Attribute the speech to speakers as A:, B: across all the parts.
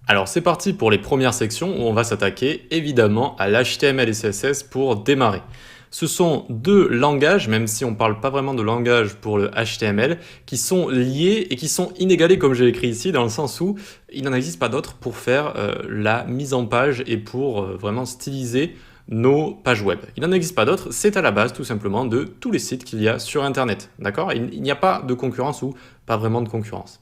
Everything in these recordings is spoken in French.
A: Alors c'est parti pour les premières sections où on va s'attaquer évidemment à l'HTML et CSS pour démarrer. Ce sont deux langages, même si on ne parle pas vraiment de langage pour le HTML, qui sont liés et qui sont inégalés comme j'ai écrit ici, dans le sens où il n'en existe pas d'autres pour faire la mise en page et pour vraiment styliser nos pages web. Il n'en existe pas d'autres, c'est à la base tout simplement de tous les sites qu'il y a sur Internet. D'accord ? Il n'y a pas de concurrence ou pas vraiment de concurrence.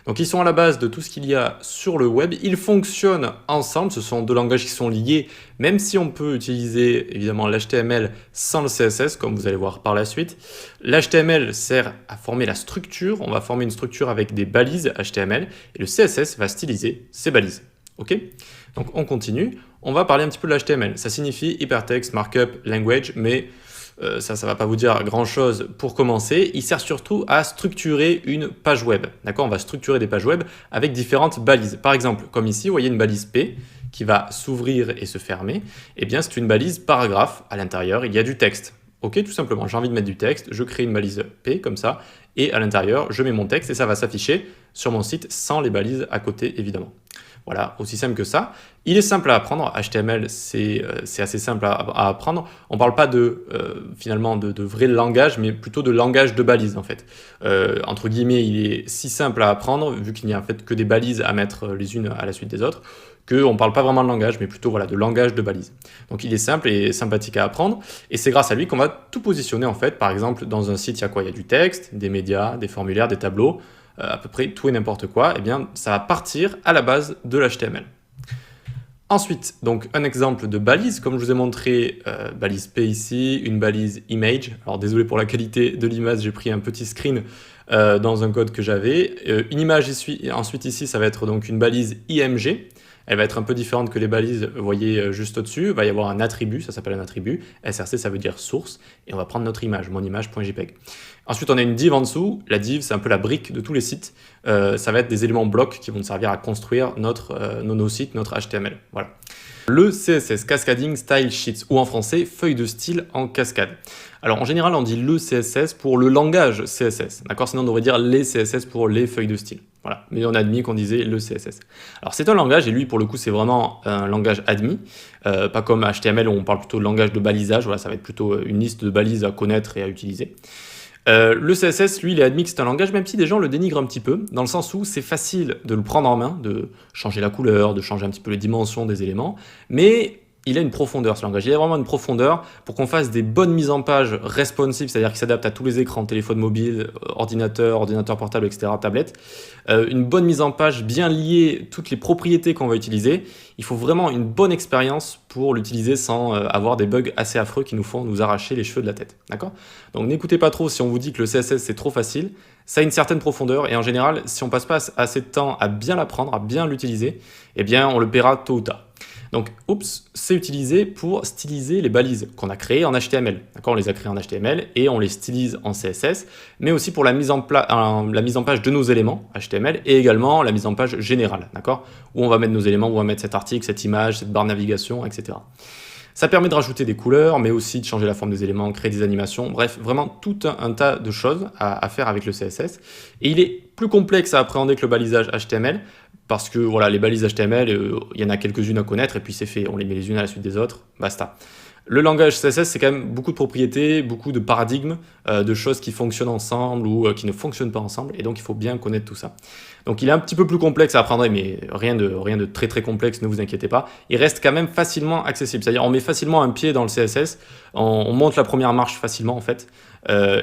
A: Donc ils sont à la base de tout ce qu'il y a sur le web, ils fonctionnent ensemble, ce sont deux langages qui sont liés, même si on peut utiliser évidemment l'HTML sans le CSS, comme vous allez voir par la suite. L'HTML sert à former la structure, on va former une structure avec des balises HTML, et le CSS va styliser ces balises. Ok ? Donc on continue, on va parler un petit peu de l'HTML, ça signifie Hypertext Markup Language, mais ça ne va pas vous dire grand-chose pour commencer. Il sert surtout à structurer une page web. D'accord ? On va structurer des pages web avec différentes balises. Par exemple, comme ici, vous voyez une balise P qui va s'ouvrir et se fermer. Eh bien, c'est une balise paragraphe. À l'intérieur, il y a du texte. Ok, tout simplement, j'ai envie de mettre du texte. Je crée une balise P comme ça. Et à l'intérieur, je mets mon texte et ça va s'afficher sur mon site sans les balises à côté, évidemment. Voilà, aussi simple que ça. Il est simple à apprendre. HTML, c'est assez simple à apprendre. On ne parle pas finalement de vrai langage, mais plutôt de langage de balises, en fait. Entre guillemets, il est si simple à apprendre, vu qu'il n'y a en fait que des balises à mettre les unes à la suite des autres, qu'on ne parle pas vraiment de langage, mais plutôt voilà, de langage de balises. Donc il est simple et sympathique à apprendre, et c'est grâce à lui qu'on va tout positionner, en fait. Par exemple, dans un site, il y a quoi ? Il y a du texte, des médias, des formulaires, des tableaux, à peu près tout et n'importe quoi, eh bien, ça va partir à la base de l'HTML. Ensuite, donc un exemple de balise, comme je vous ai montré, balise P ici, une balise image. Alors désolé pour la qualité de l'image, j'ai pris un petit screen dans un code que j'avais. Une image ensuite ici, ça va être donc une balise IMG. Elle va être un peu différente que les balises, vous voyez juste au-dessus. Il va y avoir un attribut, ça s'appelle un attribut. SRC, ça veut dire source. Et on va prendre notre image, mon image.jpg. Ensuite, on a une div en dessous. La div, c'est un peu la brique de tous les sites. Ça va être des éléments blocs qui vont nous servir à construire nos sites, notre HTML. Voilà. Le CSS, Cascading Style Sheets, ou en français, feuille de style en cascade. Alors en général, on dit le CSS pour le langage CSS, d'accord ? Sinon, on devrait dire les CSS pour les feuilles de style. Voilà, mais on a admis qu'on disait le CSS. Alors c'est un langage, et lui, pour le coup, c'est vraiment un langage admis, pas comme HTML où on parle plutôt de langage de balisage. Voilà, ça va être plutôt une liste de balises à connaître et à utiliser. Le CSS, lui, il est admis que c'est un langage, même si des gens le dénigrent un petit peu, dans le sens où c'est facile de le prendre en main, de changer la couleur, de changer un petit peu les dimensions des éléments, mais il a une profondeur, ce langage. Il a vraiment une profondeur pour qu'on fasse des bonnes mises en page responsive, c'est-à-dire qu'il s'adapte à tous les écrans, téléphone mobile, ordinateur portable, etc., tablette. Une bonne mise en page bien liée, toutes les propriétés qu'on va utiliser. Il faut vraiment une bonne expérience pour l'utiliser sans avoir des bugs assez affreux qui nous font nous arracher les cheveux de la tête. D'accord ? Donc n'écoutez pas trop si on vous dit que le CSS c'est trop facile. Ça a une certaine profondeur et en général, si on passe pas assez de temps à bien l'apprendre, à bien l'utiliser, eh bien on le paiera tôt ou tard. Donc, c'est utilisé pour styliser les balises qu'on a créées en HTML. D'accord ? On les a créées en HTML et on les stylise en CSS, mais aussi pour la mise en page de nos éléments HTML et également la mise en page générale, d'accord ? Où on va mettre nos éléments, où on va mettre cet article, cette image, cette barre navigation, etc. Ça permet de rajouter des couleurs, mais aussi de changer la forme des éléments, créer des animations, bref, vraiment tout un tas de choses à faire avec le CSS. Et il est plus complexe à appréhender que le balisage HTML, parce que voilà, les balises HTML, il y en a quelques-unes à connaître, et puis c'est fait, on les met les unes à la suite des autres, basta. Le langage CSS, c'est quand même beaucoup de propriétés, beaucoup de paradigmes, de choses qui fonctionnent ensemble ou qui ne fonctionnent pas ensemble, et donc il faut bien connaître tout ça. Donc il est un petit peu plus complexe à apprendre, mais rien de très très complexe, ne vous inquiétez pas. Il reste quand même facilement accessible, c'est-à-dire on met facilement un pied dans le CSS, on monte la première marche facilement en fait,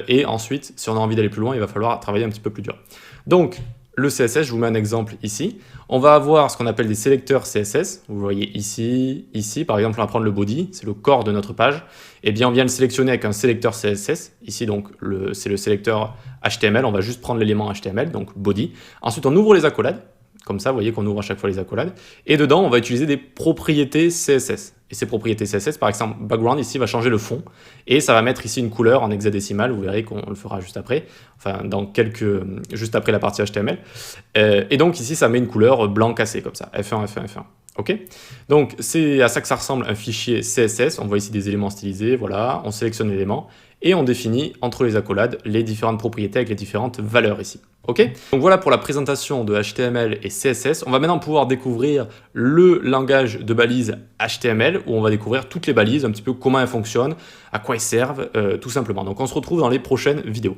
A: et ensuite, si on a envie d'aller plus loin, il va falloir travailler un petit peu plus dur. Donc, le CSS, je vous mets un exemple ici. On va avoir ce qu'on appelle des sélecteurs CSS. Vous voyez ici, par exemple, on va prendre le body, c'est le corps de notre page. Eh bien, on vient le sélectionner avec un sélecteur CSS. Ici, donc, c'est le sélecteur HTML. On va juste prendre l'élément HTML, donc body. Ensuite, on ouvre les accolades. Comme ça, vous voyez qu'on ouvre à chaque fois les accolades. Et dedans, on va utiliser des propriétés CSS. Et ces propriétés CSS, par exemple, background, ici, va changer le fond. Et ça va mettre ici une couleur en hexadécimal. Vous verrez qu'on le fera juste après. Enfin, juste après la partie HTML. Et donc, ici, ça met une couleur blanc cassé, comme ça. F1, F1, F1. OK ? Donc, c'est à ça que ça ressemble un fichier CSS. On voit ici des éléments stylisés. Voilà. On sélectionne l'élément. et on définit entre les accolades les différentes propriétés avec les différentes valeurs ici. Ok? Donc voilà pour la présentation de HTML et CSS. On va maintenant pouvoir découvrir le langage de balises HTML où on va découvrir toutes les balises, un petit peu comment elles fonctionnent, à quoi elles servent, tout simplement. Donc on se retrouve dans les prochaines vidéos.